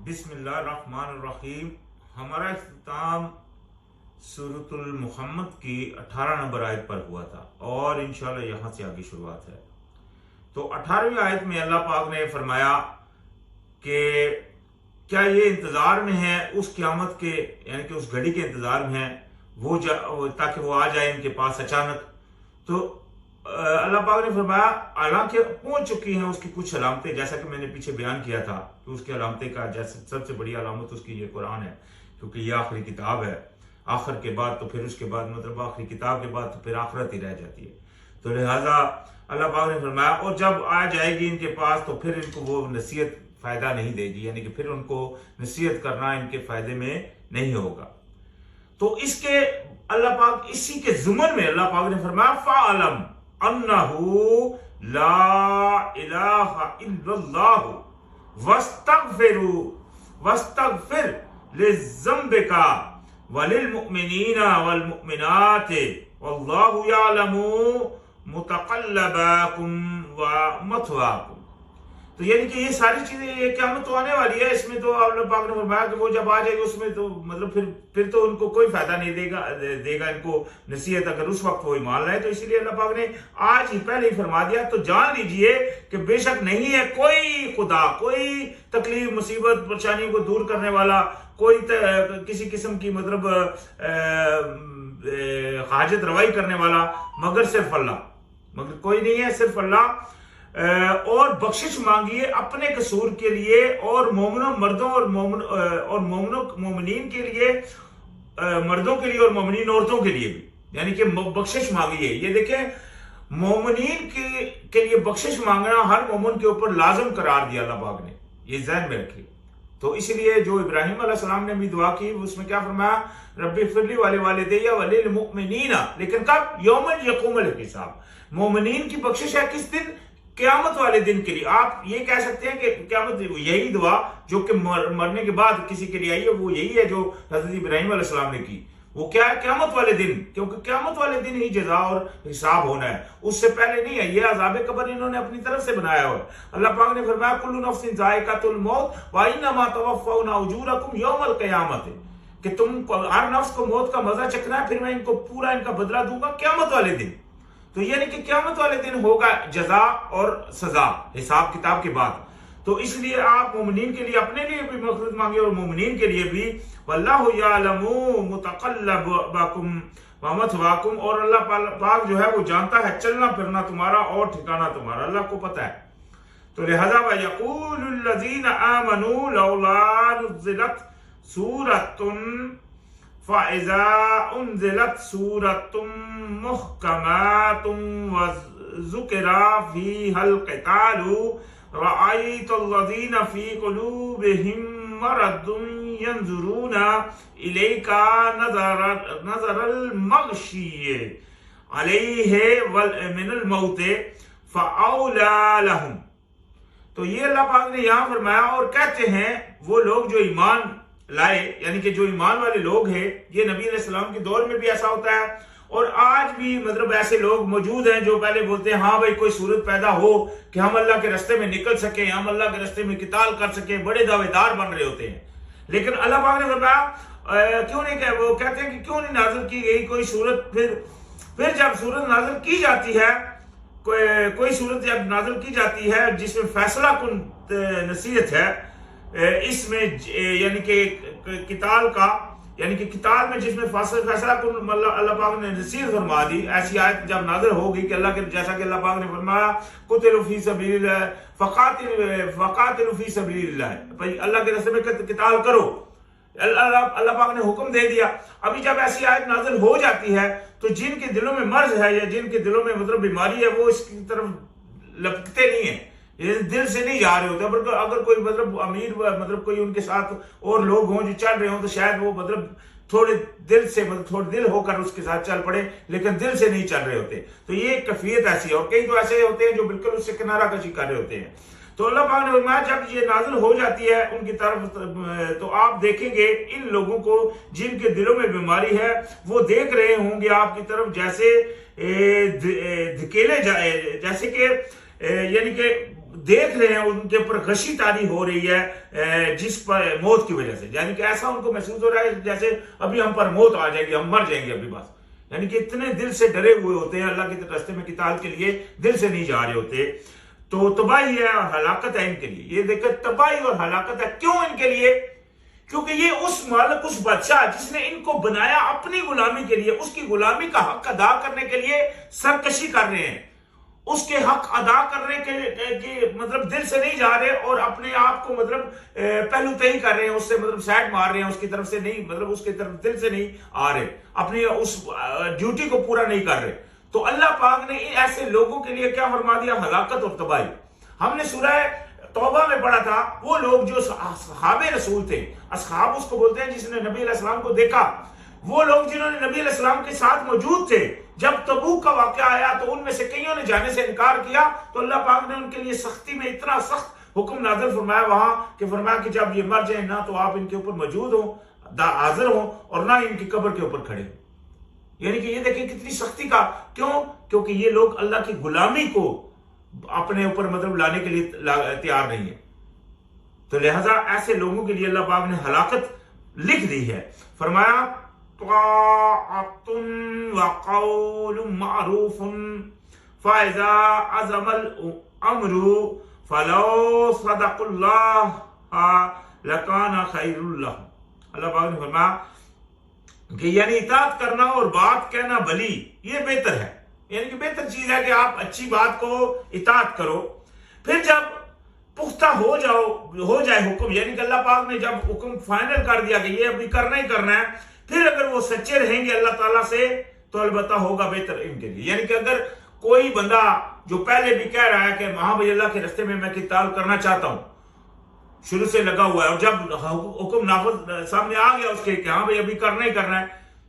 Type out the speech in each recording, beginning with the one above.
बिस्मिल्लाहिर्रहमानिर्रहीम। हमारा इख्तिताम सूरतुल मुहम्मद की 18 नंबर आयत पर हुआ था और इंशाल्लाह यहाँ से आगे शुरुआत है। तो 18वीं आयत में अल्लाह पाक ने फरमाया कि क्या ये इंतजार में है उस क़यामत के, यानी कि उस घड़ी के इंतजार में है वो ताकि वो आ जाए इनके पास अचानक। तो अल्लाह पाक ने फरमाया हालांकि पहुंच चुकी हैं उसकी कुछ अलामतें, जैसा कि मैंने पीछे बयान किया था कि उसकी अलामतें का जैसे सबसे बड़ी अलामत उसकी ये कुरान है, क्योंकि ये आखिरी किताब है। आखिर के बाद तो फिर उसके बाद मतलब आखिरी किताब के बाद तो फिर आखिरत ही रह जाती है। तो लिहाजा अल्लाह पाक ने फरमाया और जब आ जाएगी इनके पास तो फिर इनको वो नसीहत फायदा नहीं देगी, यानी कि फिर उनको नसीहत करना इनके फायदे में नहीं होगा। तो इसके अल्लाह पाक इसी के जुमन में अल्लाह पाक ने फरमाया फ़अलम अन्नहु ला इलाहा इल्लल्लाहु वस्तगफिर लिज़्ज़म्बिका वलिल मुमिनीना वल मुमिनाति वल्लाहु यअलमु मुतक़ल्लबकुम व मथवाकुम। तो यानी कि ये सारी चीजें ये क़यामत तो आने वाली है, इसमें तो अल्लाह पाक ने फरमाया कि वो जब आ जाएगी उसमें तो मतलब फिर तो उनको कोई फायदा नहीं देगा इनको नसीहत, अगर उस वक्त वो ईमान लाए। तो इसीलिए अल्लाह पाक ने आज ही पहले ही फरमा दिया। तो जान लीजिए कि बेशक नहीं है कोई खुदा, कोई तकलीफ मुसीबत परेशानियों को दूर करने वाला, कोई किसी किस्म की मतलब हाजत रवाई करने वाला मगर सिर्फ अल्लाह, मगर कोई नहीं है, सिर्फ अल्लाह। और बख्शिश मांगिए अपने कसूर के लिए और मोमिनों मर्दों और मोमिनीन के लिए, मर्दों के लिए और मोमिनीन औरतों के लिए भी, यानी कि बख्शिश मांगिए। ये देखें, मोमिनीन के लिए बख्शिश मांगना हर मोमिन के ऊपर लाजम करार दिया अल्लाह पाक ने, ये ज़हन में रखिए। तो इसलिए जो इब्राहिम अलैहिस्सलाम ने भी दुआ की उसमें क्या फरमाया, रब्बी फिरली वालिदैया वलिल मुमिनीना, लेकिन कब, यौमल यक़ूमुल हिसाब। मोमिनीन की बख्शिश है किस दिन, क़यामत वाले दिन के लिए। आप ये कह सकते हैं कि क़यामत, यही दुआ जो कि मरने के बाद किसी के लिए आई है वो यही है जो हज़रत इब्राहिम अलैहिस्सलाम ने की। वो क्या है, क़यामत वाले दिन, क्योंकि क़यामत वाले दिन ही जज़ा और हिसाब होना है, उससे पहले नहीं है। ये अज़ाब कब्र इन्होंने अपनी तरफ से बनाया हुआ है। अल्लाह पाक ने फरमाया कुल्लु नफ्सिन ज़ाइक़ातुल मौत व इन्नमा तुवफ़्फ़ौना उजूरकुम यौमल क़यामत, कि तुम हर नफ्स को मौत का मजा चखना है, फिर मैं इनको पूरा इनका बदला दूंगा क़यामत वाले दिन। तो यानी कि क़यामत वाले दिन होगा जज़ा और सजा, हिसाब किताब के बाद। तो इसलिए आप मोमिनीन के लिए अपने लिए भी मग़फ़िरत मांगे और मोमिनीन के लिए भी। वल्लाहु यअलमु मुतक़ल्लबकुम व मथवाकुम, और अल्लाह पाक जो है वो जानता है चलना फिरना तुम्हारा और ठिकाना तुम्हारा, अल्लाह को पता है। तो लिहाजा वयक़ूलुल लज़ीना आमनू लौला नुज़्ज़िलत सूरतुन फ़इज़ा उन्ज़िलत सूरतुम मुहकमातुम व ज़ुकिरा फ़ीहल क़ितालु रअयतल्लज़ीना फ़ी क़ुलूबिहिम मरदुन यंज़ुरूना इलैका नज़रल मग़शिय्य अलैहि मिनल मौत फ़अौला लहुम। तो ये अल्लाह पाक ने यहां फरमाया, और कहते हैं वो लोग जो ईमान लाए, यानी कि जो ईमान वाले लोग हैं, ये नबी अलैहिस्सलाम के दौर में भी ऐसा होता है और आज भी मतलब ऐसे लोग मौजूद हैं जो पहले बोलते हैं हाँ भाई कोई सूरत पैदा हो कि हम अल्लाह के रास्ते में निकल सके, हम अल्लाह के रास्ते में किताल कर सके, बड़े दावेदार बन रहे होते हैं। लेकिन अल्लाह पाक ने फरमाया क्यों नहीं कह, वो कहते हैं कि क्यों नहीं नाज़िल की गई कोई सूरत। फिर जब सूरत नाज़िल की जाती है, कोई सूरत जब नाज़िल की जाती है जिसमें फैसला कुन नसीहत है, इसमें यानी कि किताल का, यानी कि किताल में जिसमें फैसला कुन अल्लाह पाक ने नसीहत फरमा दी, ऐसी आयत जब नाज़िल होगी कि अल्लाह के, जैसा कि अल्लाह पाक ने फरमाया कुतिलू फी सबीलिल्लाह फ़क़ातिलू फी सबीलिल्लाह, भाई अल्लाह के रास्ते में किताल करो, अल्लाह पाक ने हुक्म दे दिया। अभी जब ऐसी आयत नाज़िल हो जाती है तो जिनके दिलों में मर्ज है या जिनके दिलों में मतलब बीमारी है वो इसकी तरफ लपकते नहीं है, ये दिल से नहीं जा रहे होते। अगर कोई मतलब अमीर मतलब कोई उनके साथ और लोग हों जो चल रहे हों तो शायद वो मतलब थोड़े दिल से, मतलब थोड़े दिल होकर उसके साथ चल पड़े, लेकिन दिल से नहीं चल रहे होते। तो ये कैफियत ऐसी है, और कई तो ऐसे होते हैं जो बिल्कुल उससे किनारा कशी कर रहे होते हैं। तो अल्लाह पाक ने फरमाया जब ये नाज़िल हो जाती है उनकी तरफ, तो आप देखेंगे इन लोगों को जिनके दिलों में बीमारी है वो देख रहे होंगे आपकी तरफ जैसे धकेले जाए, जैसे कि यानी कि देख रहे हैं उनके ऊपर गशी तारी हो रही है जिस पर मौत की वजह से, यानी कि ऐसा उनको महसूस हो रहा है जैसे अभी हम पर मौत आ जाएगी, हम मर जाएंगे अभी बस। यानी कि इतने दिल से डरे हुए होते हैं, अल्लाह के रास्ते में किताल के लिए दिल से नहीं जा रहे होते। तो तबाही है और हलाकत है इनके लिए। ये देखो तबाही और हलाकत है, क्यों इनके लिए? क्योंकि ये उस मालिक, उस बादशाह जिसने इनको बनाया अपनी गुलामी के लिए, उसकी गुलामी का हक अदा करने के लिए सरकशी कर रहे हैं, उसके हक अदा करने के मतलब दिल से नहीं जा रहे और अपने आप को मतलब पहलू तय कर रहे हैं, उससे मतलब साइड मार रहे हैं, उसकी तरफ से नहीं, मतलब उसकी तरफ दिल से नहीं आ रहे, अपनी उस ड्यूटी को पूरा नहीं कर रहे। तो अल्लाह पाक ने ऐसे लोगों के लिए क्या फरमा दिया? हलाकत और तबाही। हमने सूरह तौबा में पढ़ा था, वो लोग जो असहाबे रसूल थे, असहाब उसको बोलते हैं जिसने नबी अलैहिस्सलाम को देखा, वो लोग जिन्होंने नबी अलैहिस्सलाम के साथ मौजूद थे जब तबूक का वाकया आया, तो उनमें से कईयों ने जाने से इनकार किया। तो अल्लाह पाक ने उनके लिए सख्ती में इतना सख्त हुक्म नाज़िल फरमाया वहां कि फरमाया कि जब ये मर जाए ना तो आप इनके ऊपर मौजूद हो, हाजिर हो, और ना इनकी कब्र के ऊपर खड़े हो। यानी कि ये देखिए कितनी सख्ती का, क्यों? क्योंकि ये लोग अल्लाह की गुलामी को अपने ऊपर मतलब लाने के लिए तैयार नहीं है। तो लिहाजा ऐसे लोगों के लिए अल्लाह पाक ने हलाकत लिख दी है। फरमाया ताअतुन व क़ौलुन मारूफुन फ़इज़ा अज़मल अम्रु फ़लौ सदक़ुल्लाह लकाना खैरुल लहुम। अल्लाह पाक ने फरमाया कि यानी इताअत करना और बात कहना भली, ये बेहतर है, यानी कि बेहतर चीज है कि आप अच्छी बात को इताअत करो। फिर जब पुख्ता हो जाए हुक्म, यानी कि अल्लाह पाक ने जब हुक्म फाइनल कर दिया कि ये अभी करना ही करना है, फिर अगर वो सच्चे रहेंगे अल्लाह ताला से तो अलबत्ता होगा बेहतर इनके लिए। यानी कि अगर कोई बंदा जो पहले भी कह रहा है कि हाँ भाई अल्लाह के रास्ते में मैं किताल करना चाहता हूं, शुरू से लगा हुआ है, और जब हुक्म नाफिज सामने आ गया उसके कि हाँ भाई अभी करना ही करना है,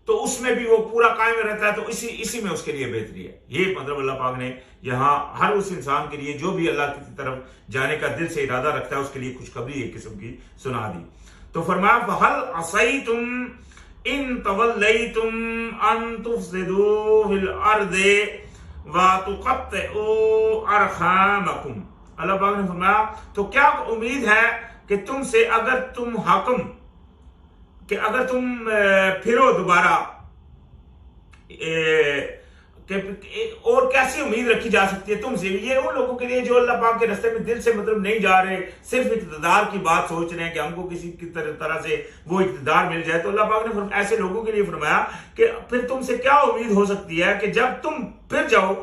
तो उसमें भी वो पूरा कायम रहता है, तो इसी में उसके लिए बेहतरी है। ये मतलब अल्लाह पाक ने यहाँ हर उस इंसान के लिए जो भी अल्लाह की तरफ जाने का दिल से इरादा रखता है उसके लिए खुशखबरी एक किस्म की सुना दी। तो फरमाया फहल असैतुम इन तवल्लैतुम अन तुफसिदू फिल अर्दि व तुक़त्तिउ अरहामकुम। अल्लाह पाक ने फरमाया तो क्या उम्मीद है कि तुमसे अगर तुम हाकिम, कि अगर तुम फिरो दोबारा, और कैसी उम्मीद रखी जा सकती है तुमसे? ये उन लोगों के लिए जो अल्लाह पाक के रास्ते में दिल से मतलब नहीं जा रहे, सिर्फ इक़्तिदार की बात सोच रहे हैं कि हमको किसी की तरह से वो इक़्तिदार मिल जाए। तो अल्लाह पाक ने ऐसे लोगों के लिए फरमाया कि फिर तुमसे क्या उम्मीद हो सकती है कि जब तुम फिर जाओ,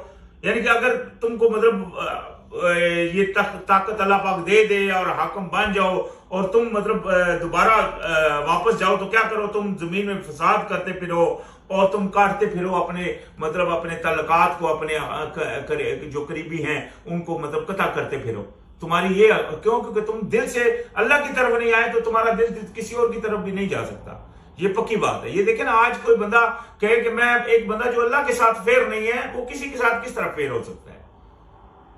यानी कि अगर तुमको मतलब ये ताकत अल्लाह पाक दे और हाकिम बन जाओ और तुम मतलब दोबारा वापस जाओ, तो क्या करो? तुम जमीन में फसाद करते फिरो और तुम काटते फिरो अपने मतलब अपने तल्लकात को, अपने जो करीबी हैं उनको मतलब कता करते फिरो। तुम्हारी ये क्यों? क्योंकि तुम दिल से अल्लाह की तरफ नहीं आए तो तुम्हारा दिल किसी और की तरफ भी नहीं जा सकता। ये पक्की बात है। ये देखें ना, आज कोई बंदा कहे कि मैं, एक बंदा जो अल्लाह के साथ फेर नहीं है, वो किसी के साथ किस तरह फेर हो सकता है?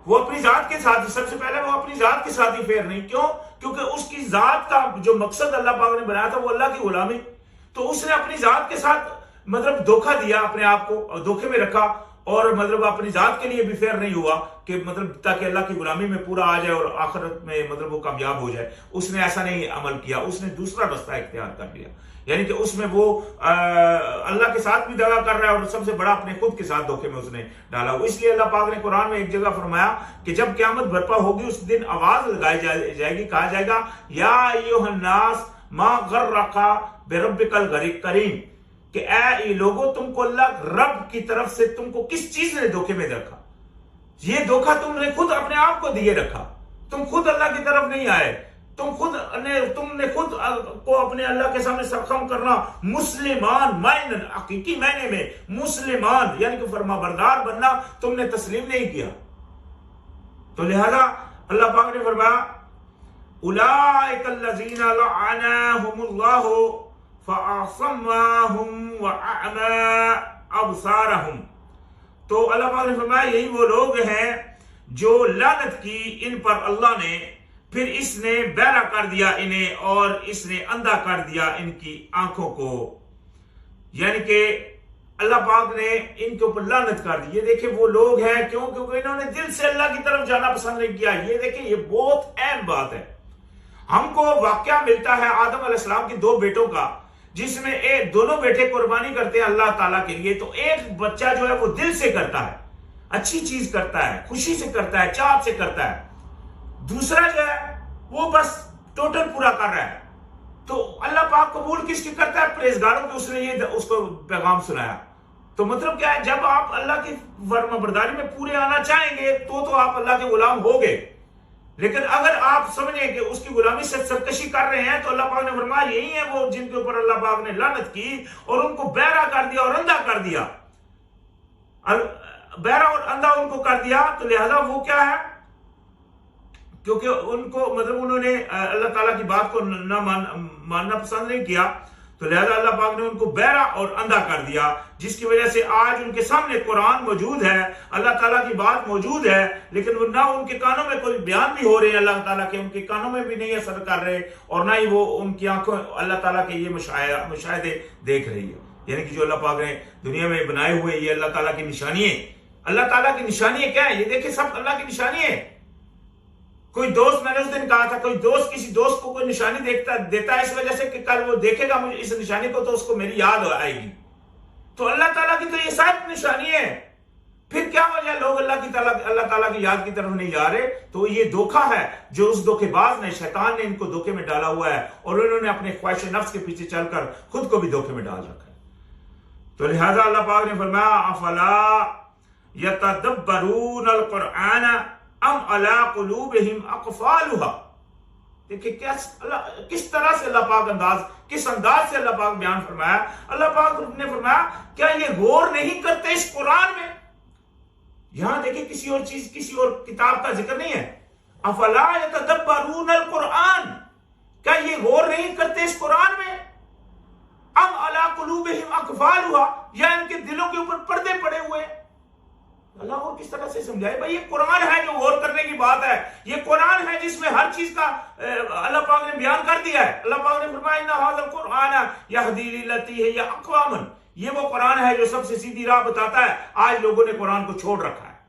वो अपनी जात के साथ ही, सबसे पहले वो अपनी जात के साथ ही फेर नहीं। क्यों? क्योंकि उसकी जात का जो मकसद अल्लाह पाक ने बनाया था वो अल्लाह की गुलामी, तो उसने अपनी जात के साथ मतलब धोखा दिया, अपने आप को धोखे में रखा, और मतलब अपनी जात के लिए भी फेर नहीं हुआ कि मतलब ताकि अल्लाह की गुलामी में पूरा आ जाए और आखिरत में मतलब वो कामयाब हो जाए। उसने ऐसा नहीं अमल किया, उसने दूसरा रास्ता इख्तियार कर लिया, यानी कि उसमें वो अल्लाह के साथ भी दगा कर रहा है और सबसे बड़ा अपने खुद के साथ धोखे में उसने डाला। इसलिए अल्लाह पाक ने कुरान में एक जगह फरमाया कि जब क़यामत बर्पा होगी उस दिन आवाज लगाई जाएगी, कहा जाएगा या अय्युहन्नास मा गर्रका बिरब्बिकल करीम, कि ए लोगों तुमको अल्लाह रब की तरफ से तुमको किस चीज ने धोखे में रखा? ये धोखा तुमने खुद अपने आप को दिए रखा। तुम खुद अल्लाह की तरफ नहीं आए, तुमने खुद को अपने अल्लाह के सामने सक्षम करना, मुस्लिमान मायने हकीकी मायने में मुस्लिमान यानी कि फरमाबरदार बनना तुमने तस्लीम नहीं किया। तो लिहाजा अल्लाह पाक ने फरमाया उलाइकल्लज़ीना लअनहुमुल्लाहु फ़असम्माहुम व अअमा अबसारहुम। तो अल्लाह पाक ने फरमाया यही वो लोग हैं जो लानत की इन पर अल्लाह ने, फिर इसने बहरा कर दिया इन्हें और इसने अंधा कर दिया इनकी आंखों को। यानी कि अल्लाह पाक ने इनके ऊपर लानत कर दी। ये देखिए वो लोग हैं, क्यों? क्योंकि इन्होंने दिल से अल्लाह की तरफ जाना पसंद नहीं किया। ये देखिए ये बहुत अहम बात है। हमको वाकया मिलता है आदम अलैहिस्सलाम के 2 बेटों का, जिसमें एक दोनों बेटे कुर्बानी करते हैं अल्लाह ताला के लिए। तो एक बच्चा जो है वो दिल से करता है, अच्छी चीज करता है, खुशी से करता है, चाह से करता है। दूसरा जो है वो बस टोटल पूरा कर रहा है। तो अल्लाह पाक कबूल किसकी करता है? परहेजगारों की। उसने ये उसको पैगाम सुनाया। तो मतलब क्या है, जब आप अल्लाह की फरमाबरदारी में पूरे आना चाहेंगे तो आप अल्लाह के गुलाम होगे। लेकिन अगर आप समझें कि उसकी गुलामी से सरकशी कर रहे हैं, तो अल्लाह पाक ने फरमाया यही है वो जिनके ऊपर अल्लाह पाक ने लानत की और उनको बहरा कर दिया और अंधा कर दिया। बहरा और अंधा उनको कर दिया। तो लिहाजा वो क्या है, क्योंकि उनको मतलब उन्होंने अल्लाह ताला की बात को मानना पसंद नहीं किया, तो लिहाजा अल्लाह पाक ने उनको बहरा और अंधा कर दिया, जिसकी वजह से आज उनके सामने कुरान मौजूद है, अल्लाह ताला की बात मौजूद है, लेकिन ना उनके कानों में कोई बयान भी हो रहे हैं अल्लाह ताला के, उनके कानों में भी नहीं असर कर रहे, और ना ही वो उनकी आंखों अल्लाह ताला के ये मुशाहिदे देख रही है। यानी कि जो अल्लाह पाक ने दुनिया में बनाए हुए ये अल्लाह ताला की निशानी है। अल्लाह ताला की निशानी है क्या है? ये देखिए सब अल्लाह की निशानी है। कोई दोस्त, मैंने उस दिन कहा था, कोई दोस्त किसी दोस्त को कोई निशानी देता है इस वजह से कि कल वो देखेगा मुझे इस निशानी को तो उसको मेरी याद आएगी। तो अल्लाह ताला की तो ये सब निशानी है। फिर क्या वजह लोग अल्लाह ताला की याद की तरफ नहीं जा रहे? तो ये धोखा है जो उस धोखेबाज ने, शैतान ने इनको धोखे में डाला हुआ है, और उन्होंने अपने ख्वाहिश नफ्स के पीछे चलकर खुद को भी धोखे में डाल रखा है। तो लिहाजा अल्लाह पाक ने फरमाया अफला यतदब्बरूनल कुरआन अम अला कुलूबिहिम अक़फ़ालुहा। देखिए किस तरह से अल्लाह पाक किस अंदाज से अल्लाह पाक बयान फरमाया। अल्लाह पाक ने फरमाया क्या ये गौर नहीं करते इस कुरान में? यहां देखिए किसी और चीज, किसी और किताब का जिक्र नहीं है। अफला यतदब्बरूनल कुरआन, क्या ये गौर नहीं करते इस कुरान में? अम अला कुलूबिहिम अक़फ़ालुहा, या इनके दिलों के ऊपर पर्दे पड़े हुए हैं। अल्लाह को किस तरह से समझाए? भाई ये कुरान है जो गौर करने की बात है। ये कुरान है जिसमें हर चीज का अल्लाह पाक ने बयान कर दिया है। अल्लाह पाक ने फरमाया इन्ना हाज़ल कुरान यहदी लिल्लती हिय अक़वाम, ये वो कुरान है जो सबसे सीधी राह बताता है। आज लोगों ने कुरान को छोड़ रखा है,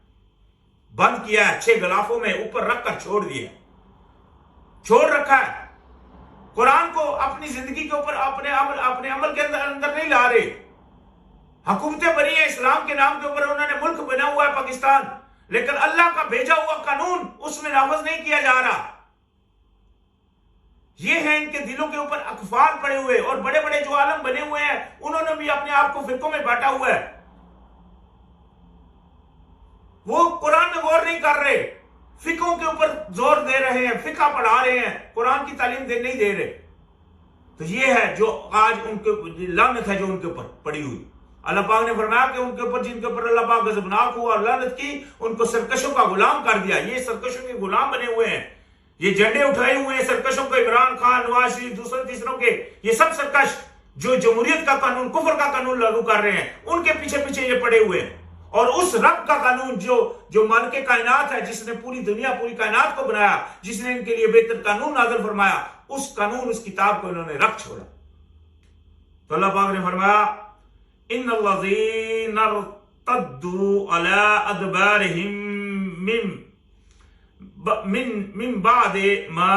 बंद किया है, 6 गिलाफों में ऊपर रखकर छोड़ दिया, छोड़ रखा है। कुरान को अपनी जिंदगी के ऊपर अपने अमल के अंदर नहीं ला रहे। हुकूमतें बनी है इस्लाम के नाम के ऊपर, उन्होंने मुल्क बना हुआ है पाकिस्तान, लेकिन अल्लाह का भेजा हुआ कानून उसमें नाफज नहीं किया जा रहा। ये है इनके दिलों के ऊपर अखबार पड़े हुए, और बड़े बड़े जो आलम बने हुए हैं उन्होंने भी अपने आप को फिरकों में बांटा हुआ है। वो कुरान में गौर नहीं कर रहे, फिकों के ऊपर जोर दे रहे हैं, फिका पढ़ा रहे हैं, कुरान की तालीम नहीं दे रहे। तो ये है जो आज उनके लानत है जो उनके ऊपर पड़ी हुई। अल्लाह पाक ने फरमाया कि उनके ऊपर, जिनके ऊपर अल्लाह पाक गज़बनाक हुआ और लानत की, उनको सरकशों का गुलाम कर दिया। ये सरकशों के गुलाम बने हुए हैं, ये झंडे उठाए हुए हैं सरकशों को, इमरान खान, नवाज शरीफ, दूसरे तीसरों के, ये सब सरकश जो जमहूरियत का कानून, कुफर का कानून लागू कर रहे हैं, उनके पीछे पीछे ये पड़े हुए हैं। और उस रब का कानून जो मालिक कायनात है, जिसने पूरी दुनिया, पूरी कायनात को बनाया, जिसने इनके लिए बेहतर कानून नाज़िल फरमाया, उस कानून, उस किताब को इन्होंने रख छोड़ा। तो अल्लाह पाक ने फरमाया इन्नल्लज़ीना इर्तद्दू अला अदबारिहिम मिन बादे मा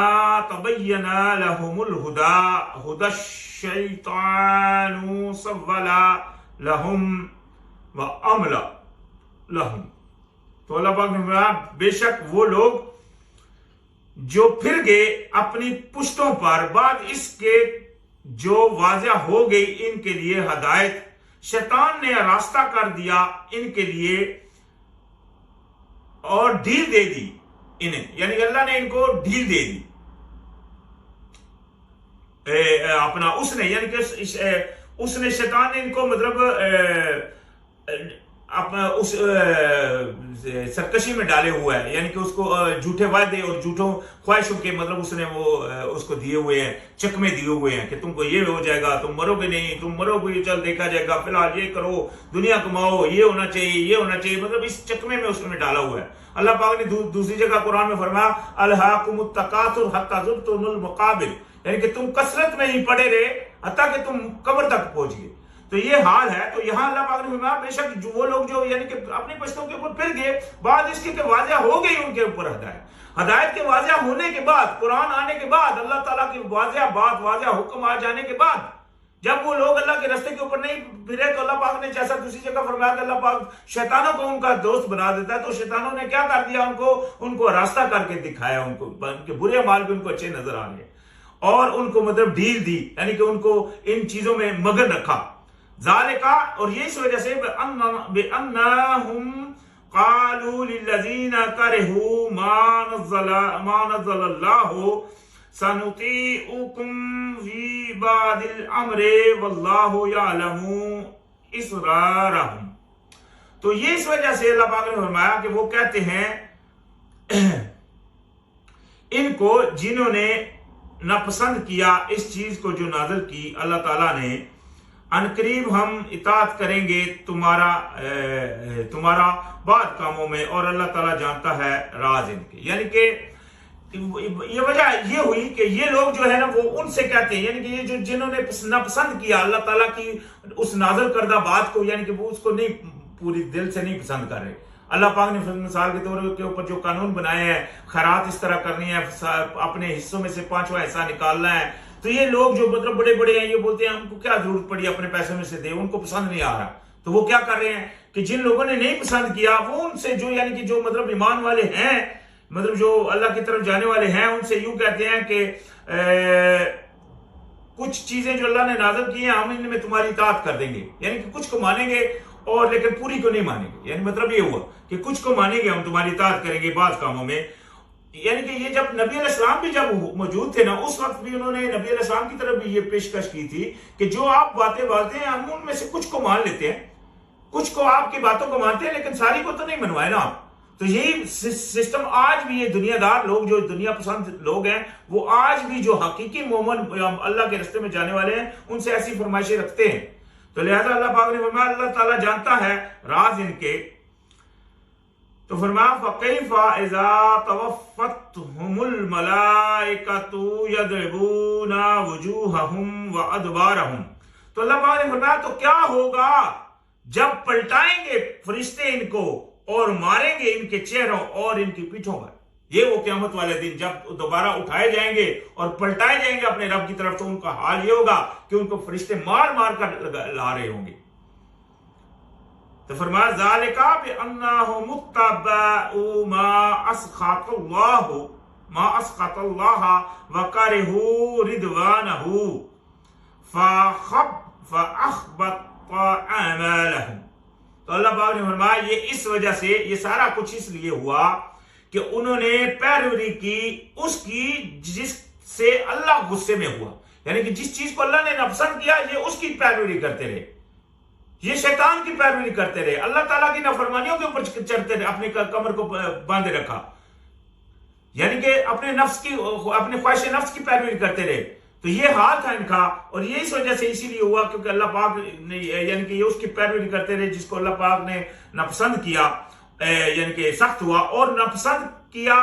तबय्यना लहुमुल हुदा हुदश्शैतानु सव्वला लहुम व अमला लहुम। तो अल्लाह पाक ने फरमाया बेशक वो लोग जो फिर गए अपनी पुश्तों पर बाद इसके जो वाज़ह हो गई इनके लिए हदायत, शैतान ने रास्ता कर दिया इनके लिए और ढील दे दी इन्हें, यानी अल्लाह ने इनको ढील दे दी अपना, उसने यानी कि उसने, शैतान ने इनको मतलब अपना उस सरकशी में डाले हुआ है, यानी कि उसको झूठे वादे और झूठों ख्वाहिशों के मतलब उसने वो उसको दिए हुए हैं, चकमे दिए हुए हैं कि तुमको ये हो जाएगा, तुम मरोगे नहीं, तुम मरोगे, चल देखा जाएगा, फिलहाल ये करो, दुनिया कमाओ, ये होना चाहिए, ये होना चाहिए, मतलब इस चकमे में उसने डाला हुआ है। अल्लाह पाक ने दूसरी जगह कुरान में फरमाया अलहाकुमुत तकासुर हत्ता ज़ुरतुमुल मकाबिर, यानी कि तुम कसरत में ही पड़े रहे हत्ता कि तुम कब्र तक पहुंच गए। तो ये हाल है। तो यहाँ अल्लाह पाक ने फरमाया बेशक जो वो लोग जो यानी कि अपनी पश्तों के ऊपर फिर गए, बाद इसके के वाज़िया हो गई उनके ऊपर हदायत के वाज़िया होने के बाद, कुरान आने के बाद, अल्लाह ताला की वाज़िया बात, वाज़िया हुक्म आ जाने के बाद, जब वो लोग अल्लाह के रास्ते के ऊपर नहीं फिरे तो अल्लाह पाक ने जैसा दूसरी जगह फरमाया कि अल्लाह पाक शैतानों को उनका दोस्त बना देता है। तो शैतानों ने क्या कर दिया, उनको रास्ता करके दिखाया, उनके बुरे माल भी उनको अच्छे नजर आ गए और उनको मतलब ढील दी, यानी कि उनको इन चीजों में मगन रखा। ज़ालिका, और ये इस वजह से बिअन्नहुम क़ालू लिल्लज़ीना करहू मा नज़्ज़लल्लाहु सनुतीउकुम फी बादिल अम्रे वल्लाहु यअलमु इसरारहुम। तो ये इस वजह से अल्लाह पाक ने फरमाया कि वो कहते हैं इनको जिन्होंने नापसंद किया इस चीज को जो नाज़िल की अल्लाह ताला ने, अनकरीब हम इताअत करेंगे तुम्हारा बाद कामों में और अल्लाह ताला जानता है राज इनके। यानी कि ये वजह ये हुई कि ये लोग जो है ना वो उनसे कहते हैं, यानी कि ये जो जिन्होंने नापसंद किया अल्लाह ताला की उस नाज़िल करदा बात को, यानी कि वो उसको नहीं पूरी दिल से नहीं पसंद कर रहे। अल्लाह पाक ने मिसाल के तौर के ऊपर जो कानून बनाए हैं, खैरात इस तरह करनी है, अपने हिस्सों में से 5वां हिस्सा निकालना है, तो ये लोग जो मतलब बड़े बड़े हैं ये बोलते हैं हमको क्या जरूरत पड़ी अपने पैसों में से दे, उनको पसंद नहीं आ रहा। तो वो क्या कर रहे हैं कि जिन लोगों ने नहीं पसंद किया वो उनसे जो यानी कि जो मतलब ईमान वाले हैं, मतलब जो अल्लाह की तरफ जाने वाले हैं, उनसे यूं कहते हैं कि कुछ चीजें जो अल्लाह ने नाज़िल की हैं हम इनमें तुम्हारी इताअत कर देंगे, यानी कि कुछ को मानेंगे और लेकिन पूरी को नहीं मानेंगे। यानी मतलब ये हुआ कि कुछ को मानेंगे हम तुम्हारी इताअत करेंगे बाद कामों में। यानी कि ये जब नबी अलैहिस्सलाम भी जब मौजूद थे ना, उस वक्त भी उन्होंने नबी अलैहिस्सलाम की तरफ भी ये पेशकश की थी कि जो आप बातें बोलते हैं हम उनमें से कुछ को मान लेते हैं, कुछ को आपकी बातों को मानते हैं, लेकिन सारी को तो नहीं मनवाए ना आप। तो यही सिस्टम आज भी ये दुनियादार लोग जो दुनिया पसंद लोग हैं वो आज भी जो हकीकी मोमिन अल्लाह के रास्ते में जाने वाले हैं उनसे ऐसी फरमाइशें रखते हैं। तो लिहाजा अल्लाह पाक ने फरमाया अल्लाह ताला जानता है राज इनके। तो फरमाया फकैफा इज़ा तवफ़्फ़तहुमुल मलाइकतु यदरिबूना वुजूहहुम व अदबारहुम। तो अल्लाह पाक ने फरमाया तो क्या होगा जब पलटाएंगे फरिश्ते इनको और मारेंगे इनके चेहरों और इनकी पीठों पर। ये वो क़यामत वाले दिन जब दोबारा उठाए जाएंगे और पलटाए जाएंगे अपने रब की तरफ, तो उनका हाल ये होगा कि उनको फरिश्ते मार मार कर ला रहे होंगे। तो फरमाया ज़ालिका बिअन्नहु मुत्तबअू मा अस्खतल्लाह व करिहू रिदवानहु फअखबत अमालहुम। तो अल्लाह पाक ने फरमाया ये इस वजह से, ये सारा कुछ इसलिए हुआ कि उन्होंने पैरवी की उसकी जिससे अल्लाह गुस्से में हुआ, यानी कि जिस चीज को अल्लाह ने नापसंद किया ये उसकी पैरवी करते रहे, ये शैतान की पैरवी करते रहे, अल्लाह ताला की नाफरमानियों के ऊपर चढ़ते रहे, अपने कमर को बांधे रखा, यानी कि अपने ख्वाहिश नफ्स की पैरवी करते रहे। तो ये हाल था इनका और ये इस वजह से इसीलिए हुआ क्योंकि अल्लाह पाक ने यानी कि ये उसकी पैरवी करते रहे जिसको अल्लाह पाक ने नापसंद किया, यानी कि सख्त हुआ और नापसंद किया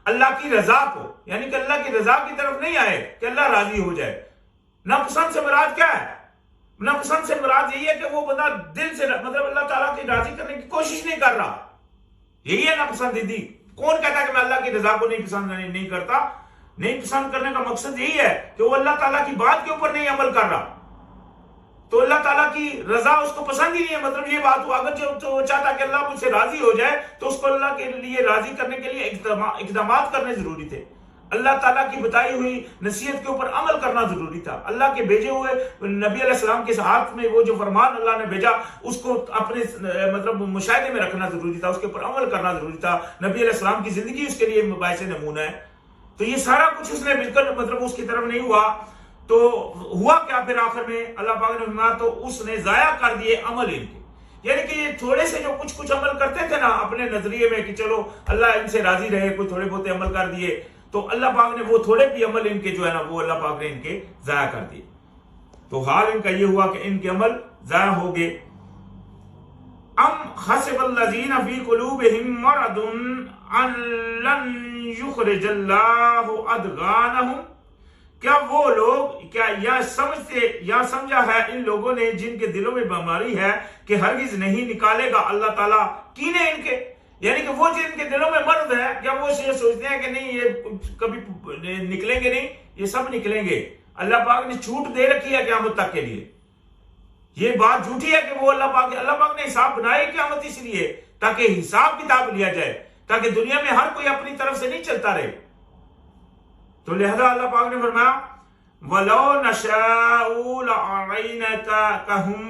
अल्लाह की रजा को, यानी कि अल्लाह की रजा की तरफ नहीं आए कि अल्लाह राजी हो जाए। नापसंद से मुराद क्या है? नापसंद से मुराद यही है कि वो बंदा दिल से मतलब अल्लाह ताला की राजी करने की कोशिश नहीं कर रहा, यही है नापसंदीदी। कौन कहता है कि मैं अल्लाह की रजा को नहीं पसंद नहीं करता? नहीं पसंद करने का मकसद यही है कि वो अल्लाह ताला की बात के ऊपर नहीं अमल कर रहा, तो अल्लाह ताला की रजा उसको पसंद ही नहीं है। मतलब ये बात हुआ अगर जो वो चाहता कि अल्लाह मुझसे राजी हो जाए तो उसको अल्लाह के लिए राजी करने के लिए इक़दाम करने जरूरी थे, अल्लाह ताला की बताई हुई नसीहत के ऊपर अमल करना जरूरी था, अल्लाह के भेजे हुए नबी अलैहिस्सलाम के हाथ में वो जो फरमान अल्लाह ने भेजा उसको अपने मतलब मुशाहिदे में रखना जरूरी था, उसके ऊपर अमल करना जरूरी था। नबी अलैहिस्सलाम की जिंदगी उसके लिए बायसे नमूना है। तो ये सारा कुछ उसने मिलकर मतलब उसकी तरफ नहीं हुआ, तो हुआ क्या फिर आखिर में अल्लाह पाक ने फरमाया तो उसने जाया कर दिए अमल इनके, यानी कि ये थोड़े से जो कुछ अमल करते थे ना अपने नजरिए में कि चलो अल्लाह इनसे राजी रहे, कोई थोड़े बहुत अमल कर दिए, तो अल्लाह पाक ने वो थोड़े भी अमल इनके जो है ना वो अल्लाह पाक ने इनके जाया कर दिए। तो हाल इनका ये हुआ कि इनके अमल जाया हो गए। अम हसिबल्लज़ीना फी कुलूबिहिम मरदुन अन लन युखरिजल्लाहु अदगानहुम, क्या वो लोग क्या यह समझा है इन लोगों ने जिनके दिलों में बीमारी है कि हरगिज नहीं निकालेगा अल्लाह ताला कीने इनके, यानी कि वो जिनके दिलों में मर्द है, क्या वो ये सोचते हैं कि नहीं ये कभी निकलेंगे नहीं, ये सब निकलेंगे। अल्लाह पाक ने छूट दे रखी है क़यामत तक के लिए। ये बात झूठी है कि वो अल्लाह पाक ने हिसाब बनाए क़यामत इसलिए ताकि हिसाब किताब लिया जाए, ताकि दुनिया में हर कोई अपनी तरफ से नहीं चलता रहे। तो लिहाजा अल्लाह पाक ने फरमाया वलो नशाउ लअरैनाकहुम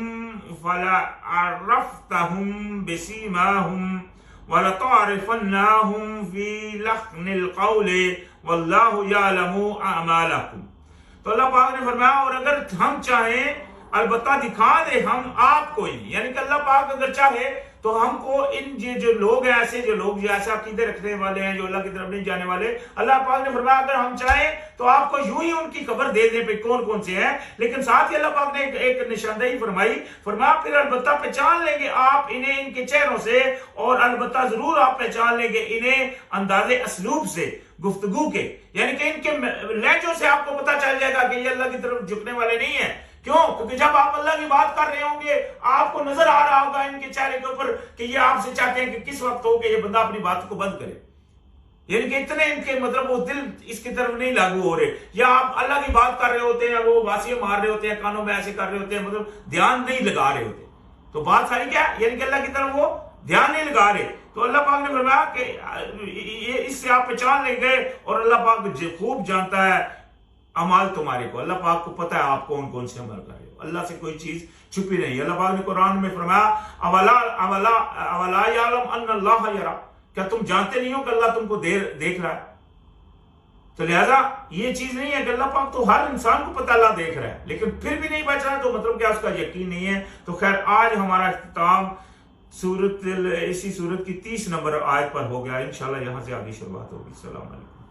फलअरफ्तहुम बिसीमाहुम वलतअरिफन्नाहुम फी लहनिल कौल वल्लाहु यअलमु अअमालकुम। तो अल्लाह पाक ने फरमाया और अगर हम चाहें अलबत्ता दिखा दे हम आपको ही, यानी कि अल्लाह पाक अगर चाहे तो हमको इन ये जो लोग हैं, ऐसे जो लोग जो ऐसे अकीदे रखने वाले हैं जो अल्लाह की तरफ नहीं जाने वाले, अल्लाह पाक ने फरमाया अगर हम चाहें तो आपको यूं ही उनकी खबर दे दें पे कौन कौन से हैं। लेकिन साथ ही अल्लाह पाक ने एक निशानदेही फरमाया फिर अलबत्ता पहचान लेंगे आप इन्हें इनके चेहरों से, और अलबत्ता जरूर आप पहचान लेंगे इन्हें अंदाजे असलूब से, गुफ्तगू के, यानी कि इनके लहजों से आपको पता चल जाएगा कि ये अल्लाह की तरफ झुकने वाले नहीं है। क्यों? क्योंकि जब आप अल्लाह की बात कर रहे होंगे आपको नजर आ रहा होगा इनके चेहरे के ऊपर कि ये आपसे चाहते हैं कि किस वक्त हो कि ये बंदा अपनी बात को बंद करे, यानी कि इतने इनके मतलब वो दिल इसकी तरफ नहीं लागू हो रहे, या आप अल्लाह की बात कर रहे होते हैं वो वासियां मार रहे होते हैं, कानों में ऐसे कर रहे होते हैं, मतलब ध्यान नहीं लगा रहे होते। तो बात सारी क्या है, यानी कि अल्लाह की तरफ वो ध्यान नहीं लगा रहे। तो अल्लाह पाक ने फरमाया कि ये इससे आप पहचान लेंगे, और अल्लाह पाक खूब जानता है अमाल तुम्हारे को, अल्लाह पाक को पता है आप कौन कौन से अमल कर रहे हो, अल्लाह से कोई चीज छुपी नहीं। अल्लाह पाक ने कुरान में फरमाया अवला यालम अन्नल्लाह यरा, क्या तुम जानते नहीं हो कि अल्लाह तुमको देख रहा है। तो लिहाजा ये चीज नहीं है कि अल्लाह पाक तो हर इंसान को पता अल्लाह देख रहा है, लेकिन फिर भी नहीं बच रहा, तो मतलब क्या उसका यकीन नहीं है। तो खैर आज हमारा इख्तिताम इसी सूरत की 30 नंबर आयत पर हो गया। इंशाल्लाह यहां से आगे शुरुआत होगी। सलाम अलैकुम।